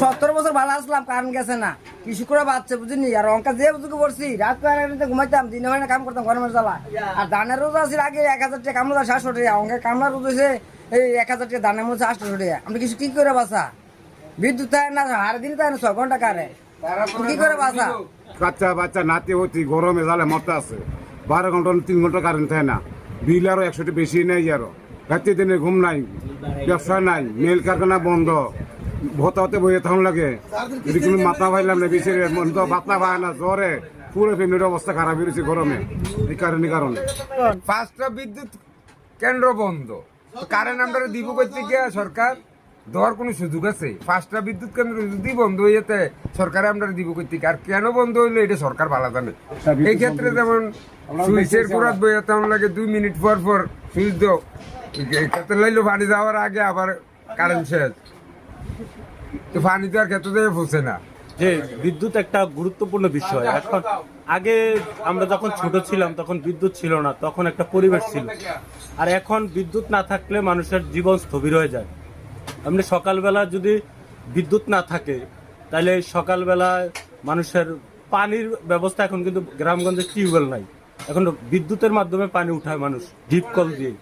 17 বছর ভালো আসলাম, কারণ গেছে না, কিছু করে বাচ্চা বুঝিনি। আর অঙ্কা যে বুঝতে করছি, রাত ঘুমাইতাম, দিনে হয় না কাম করতাম গরমের জ্বালা। আর ধানের রোজ আছে আগে 1000 টাকা কামলা 700 টাকা, অঙ্কা কামলা রোজ হয়েছে এই 1000 টাকা, ধানের মধ্যে 800 টাকা। আমি কিছু কি করে বাঁচা? বিদ্যুৎ থাকে না, হার দিন থাকে না, 6 ঘন্টা কারে, কি করে বাঁচা? বাচ্চা বাচ্চা নাতি হতি গরমে জ্বালে মরতে আছে, 12 ঘন্টা 3 ঘন্টা কারেন্ট থাকে না, বিল আরো 100 বেশি নেই, আরো রাত্রি দিনে ঘুম নাই, ব্যবসা নাই, মেল কারখানা বন্ধ, ভোতা হতে বইয়ে তখন লাগে, যদি কোনো মাথা পাইলাম না, বেশি মন তো বাতলা পায় না, জ্বরে পুরো ফ্যামিলির অবস্থা খারাপ হয়েছে গরমে এই কারণে। 5টা বিদ্যুৎ কেন্দ্র বন্ধ, কারেন্ট আমরা দিব করতে গিয়ে সরকার দেওয়ার কোনো সুযোগ আছে? 5টা বিদ্যুৎ কেন্দ্র যদি বন্ধ হয়ে যেতে সরকারে আমরা দিব করতে, আর কেন বন্ধ হইলো এটা সরকার ভালো জানে। এই ক্ষেত্রে যেমন সুইচের পুরাত বইয়ে তেমন লাগে 2 মিনিট পর পর সুইচ দাও, ক্ষেত্রে লাইলো পানি যাওয়ার আগে আবার কারেন্ট শেষ, তো পানি দেওয়ার ক্ষেত্রে পৌঁছে না। যে বিদ্যুৎ একটা গুরুত্বপূর্ণ বিষয়। এখন আগে আমরা যখন ছোট ছিলাম তখন বিদ্যুৎ ছিল না, তখন একটা পরিবেশ ছিল। আর এখন বিদ্যুৎ না থাকলে মানুষের জীবন স্থবির হয়ে যায়। এমনি সকালবেলা যদি বিদ্যুৎ না থাকে তাহলে সকালবেলায় মানুষের পানির ব্যবস্থা, এখন কিন্তু গ্রামগঞ্জে টিউবওয়েল নাই, এখন বিদ্যুতের মাধ্যমে পানি উঠায় মানুষ ডিপ কল দিয়ে।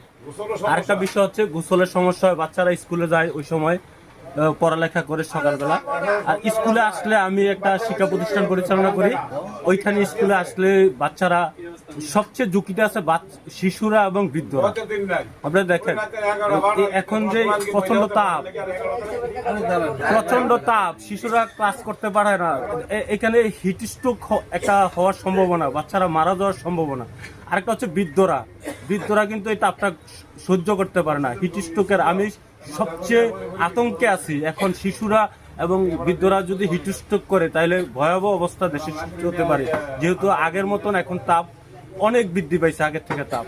আরেকটা বিষয় হচ্ছে গোসলের সমস্যা হয়, বাচ্চারা স্কুলে যায় ওই সময় পড়ালেখা করে সকালবেলা। আর স্কুলে আসলে আমি একটা শিক্ষা প্রতিষ্ঠান পরিচালনা করি, ওইখানে স্কুলে আসলে বাচ্চারা সবচেয়ে ঝুঁকিতে আছে শিশুরা এবং বৃদ্ধরা। আপনারা দেখেন এখন যে প্রচন্ড তাপ, শিশুরা ক্লাস করতে পারে না, এখানে হিট স্ট্রোক একটা হওয়ার সম্ভাবনা, বাচ্চারা মারা যাওয়ার সম্ভাবনা। আরেকটা হচ্ছে বৃদ্ধরা কিন্তু এই তাপটা সহ্য করতে পারে না, হিট স্ট্রোকের। আমি সবচেয়ে আতঙ্কে আছি এখন, শিশুরা এবং বৃদ্ধরা যদি হিট স্ট্রোক করে তাহলে ভয়াবহ অবস্থা দেশে সৃষ্টি হতে পারে, যেহেতু আগের মতন এখন তাপ অনেক বৃদ্ধি পাইছে আগের থেকে তাপ।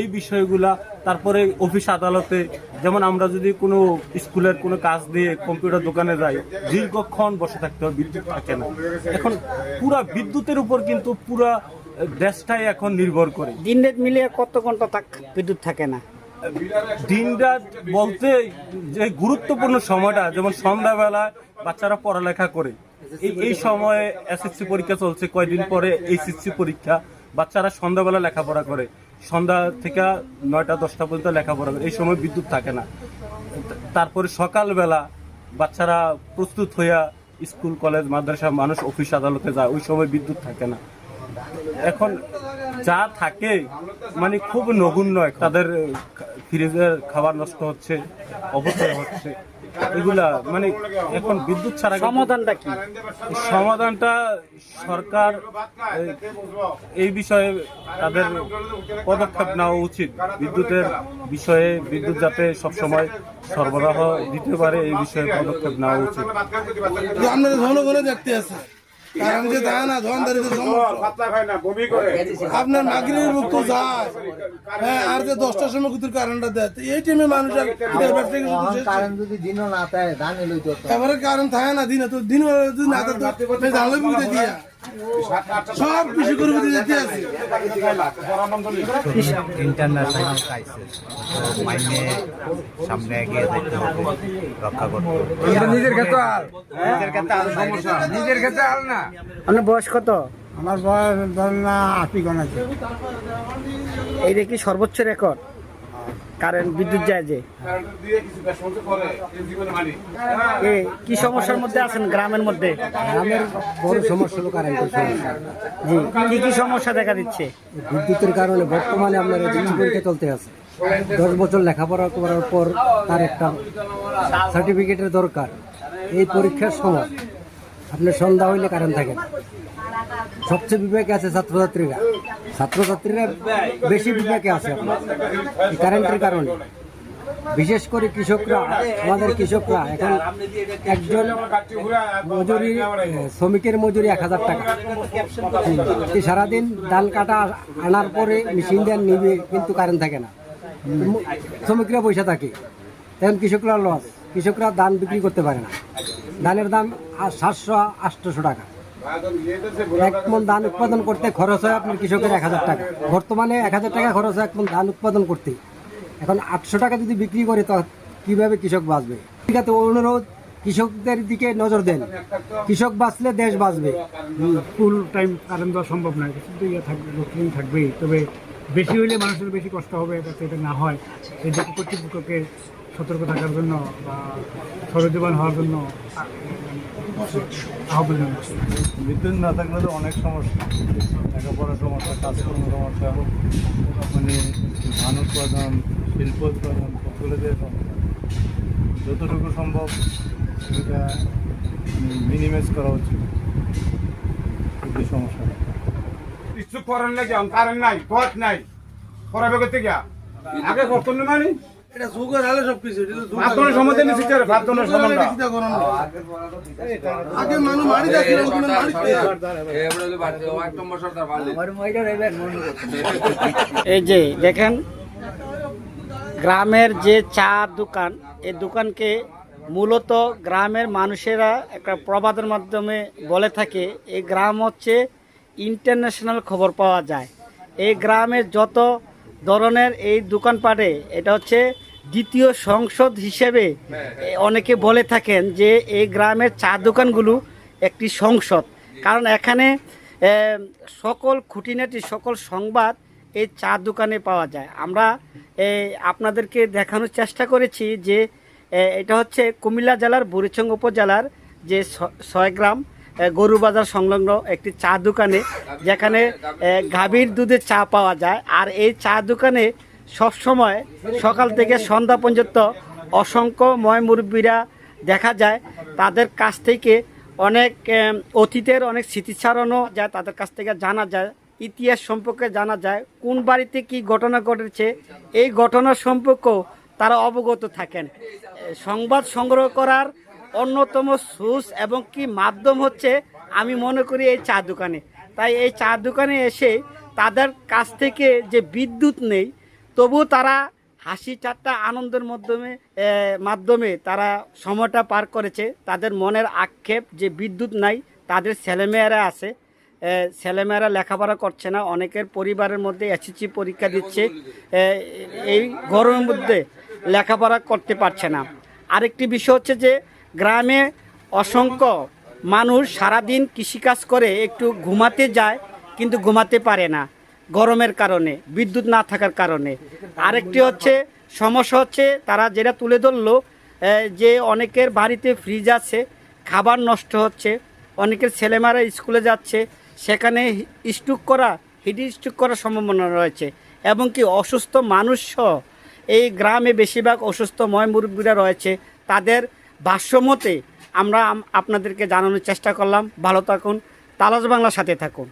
এই বিষয়গুলা, তারপরে অফিস আদালতে, যেমন আমরা যদি কোনো স্কুলের কোনো কাজ দিয়ে কম্পিউটার দোকানে যাই, দীর্ঘক্ষণ বসে থাকতে হয়, বিদ্যুৎ থাকে না। এখন পুরা বিদ্যুতের উপর কিন্তু পুরা দেশটাই এখন নির্ভর করে। দিন রাত মিলিয়ে কত ঘন্টা বিদ্যুৎ থাকে না? দিন রাত বলতে যে গুরুত্বপূর্ণ সময়টা, যেমন সন্ধ্যাবেলা বাচ্চারা পড়ালেখা করে, এই সময়ে এসএসসি পরীক্ষা চলছে, কয়দিন পরে এইচএসসি পরীক্ষা, বাচ্চারা সন্ধ্যাবেলা লেখাপড়া করে, সন্ধ্যা থেকে 9টা 10টা পর্যন্ত লেখাপড়া করে, এই সময় বিদ্যুৎ থাকে না। তারপরে সকালবেলা বাচ্চারা প্রস্তুত হইয়া স্কুল কলেজ মাদ্রাসা, মানুষ অফিস আদালতে যায়, ওই সময় বিদ্যুৎ থাকে না। এখন যা থাকে মানে খুব নগণ্য, তাদের ফ্রিজের খাবার নষ্ট হচ্ছে, অপচয় হচ্ছে, এগুলা মানে এখন বিদ্যুৎ ছাড়া সমাধানটা কি? সমাধানটা সরকার এই বিষয়ে তাদের পদক্ষেপ নেওয়া উচিত। বিদ্যুতের বিষয়ে বিদ্যুৎ যাতে সবসময় সরবরাহ দিতে পারে, এই বিষয়ে পদক্ষেপ নেওয়া উচিত। আপনাদের ঘন ঘন দেখতে আছে, কারণ যে যায় না আপনার মাগরির মুক্ত যায়, হ্যাঁ, আর যে 10টার সময় কুতুর কারেন্টটা দেয়, এই টাইমে মানুষ কারণ যদি দিনও না থাকে ধান লইতো, এবারে কারণ থাকে না, দিনে তো দিন যদি না থাকে ধান বুঝতে দিয়া সব কিছু করে দিতে আছে। ইন্টারন্যাশনাল ক্রাইসিস, মাইনে সামনে এগিয়ে যেতে হবে, রক্ষা করতে হবে। নিজের ক্ষেত্রে নিজের ক্ষেত্রে আল না। আপনার বয়স কত? আমার বয়স ধর না 80 গণাছে। এইটা কি সর্বোচ্চ রেকর্ড কারেন্ট বিদ্যুৎ যায় যে? কি সমস্যার মধ্যে আছেন গ্রামের মধ্যে? গ্রামের বড় সমস্যা হলো কারেন্টের সমস্যা। জি, কি সমস্যা দেখা দিচ্ছে? বিদ্যুতের কারণে বর্তমানে আপনার এসএসসি পরীক্ষা চলতে আছে, 10 বছর লেখাপড়া করার পর তার একটা সার্টিফিকেটের দরকার। এই পরীক্ষার সময় আপনার সন্ধ্যা হইলে কারেন্ট থাকে না। সবচেয়ে বিবেকে আছে ছাত্রছাত্রীরা বেশি বিবেকে আছে আপনার এই কারেন্টের কারণে। বিশেষ করে কৃষকরা, আমাদের কৃষকরা এখন একজন মজুরি, শ্রমিকের মজুরি 1000 টাকা, সারাদিন ধান কাটা আনার পরে মেশিন দিয়ে নিবে, কিন্তু কারেন্ট থাকে না, শ্রমিকরা পয়সা থাকে, এখন কৃষকরা লস। কৃষকরা ধান বিক্রি করতে পারে না, ধানের দাম 700-800 টাকা। 1 মণ ধান উৎপাদন করতে খরচ হয় আপনার কৃষকের 1000 টাকা। বর্তমানে 1000 টাকা খরচ হয় 1 মণ ধান উৎপাদন করতে। এখন 800 টাকা যদি বিক্রি করে তো কিভাবে কৃষক বাঁচবে? ঠিক আছে, অনুরোধ কৃষকদের দিকে নজর দেন। কৃষক বাঁচলে দেশ বাঁচবে। ফুল টাইম কারেন্ট দেওয়া সম্ভব নয়, কিন্তু ইয়ে থাকবে, লোডশেডিং থাকবেই। তবে বেশি হইলে মানুষের বেশি কষ্ট হবে, যাতে এটা না হয় এই দিকে কর্তৃপক্ষকে সতর্ক থাকার জন্য বা সচেতন হওয়ার জন্য আহ্বান জানাচ্ছি। বিদ্যুৎ না থাকলে তো অনেক সমস্যা, লেখাপড়ার সমস্যা, কাজকর্মের সমস্যা, মানে ধান উৎপাদন, শিল্প উৎপাদন, সকলেদের সমস্যা। যতটুকু সম্ভব এটা মিনিমাইজ করা উচিত এই সমস্যা। কিছু করেন না, কেমন কারেন্ট নাই, পথ নাই, করাবে করতে গিয়া আগে করতেন না মানে এটা সুগার হলে সব কিছু ভাতনের সম্বন্ধে নিশ্চিত ভাতনের সম্বন্ধে আগে মানুষ মারি যাচ্ছিল এই যে দেখেন গ্রামের যে চা দোকান, এই দোকানকে মূলত গ্রামের মানুষেরা একটা প্রবাদের মাধ্যমে বলে থাকে এই গ্রাম হচ্ছে ইন্টারন্যাশনাল খবর পাওয়া যায়। এই গ্রামের যত ধরনের এই দোকানপাটে এটা হচ্ছে দ্বিতীয় সংসদ হিসেবে অনেকে বলে থাকেন যে এই গ্রামের চা দোকানগুলো একটি সংসদ, কারণ এখানে সকল খুঁটিনাটি সকল সংবাদ এই চা দোকানে পাওয়া যায়। আমরা আপনাদেরকে দেখানোর চেষ্টা করেছি যে এটা হচ্ছে কুমিল্লা জেলার বুড়িচং উপজেলার যে 6 গ্রাম গরুবাজার সংলগ্ন একটি চা দোকানে, যেখানে গাভীর দুধের চা পাওয়া যায়। আর এই চা দোকানে সবসময় সকাল থেকে সন্ধ্যা পর্যন্ত অসংখ্য মুরব্বীরা দেখা যায়। তাদের কাছ থেকে অনেক অতীতের অনেক স্মৃতিচারণও যায়, তাদের কাছ থেকে জানা যায়, ইতিহাস সম্পর্কে জানা যায়, কোন বাড়িতে কি ঘটনা ঘটেছে এই ঘটনার সম্পর্কেও তারা অবগত থাকেন। সংবাদ সংগ্রহ করার অন্যতম সোর্স এবং কি মাধ্যম হচ্ছে আমি মনে করি এই চা দোকানে। তাই এই চা দোকানে এসে তাদের কাছ থেকে যে বিদ্যুৎ নেই, তবু তারা হাসি ঠাট্টা আনন্দের মাধ্যমে তারা সময়টা পার করেছে। তাদের মনের আক্ষেপ যে বিদ্যুৎ নাই, তাদের ছেলেমেয়েরা আছে, ছেলেমেয়েরা লেখাপড়া করছে না, অনেকের পরিবারের মধ্যে এসএসসি পরীক্ষা দিচ্ছে, এই গরমের মধ্যে লেখাপড়া করতে পারছে না। আরেকটি বিষয় হচ্ছে যে গ্রামে অসংখ্য মানুষ সারাদিন কৃষিকাজ করে একটু ঘুমাতে যায়, কিন্তু ঘুমাতে পারে না গরমের কারণে, বিদ্যুৎ না থাকার কারণে। আরেকটি হচ্ছে সমস্যা হচ্ছে তারা যেটা তুলে ধরলো যে অনেকের বাড়িতে ফ্রিজ আছে, খাবার নষ্ট হচ্ছে, অনেকের ছেলেমেয়েরা স্কুলে যাচ্ছে, সেখানে হিট স্ট্রোক করার সম্ভাবনা রয়েছে, এবং কি অসুস্থ মানুষসহ এই গ্রামে বেশিরভাগ অসুস্থ মুরব্বীরা রয়েছে। তাদের ভাষ্যমতে আমরা আপনাদেরকে জানানোর চেষ্টা করলাম। ভালো থাকুন, তালাশ বাংলার সাথে থাকুন।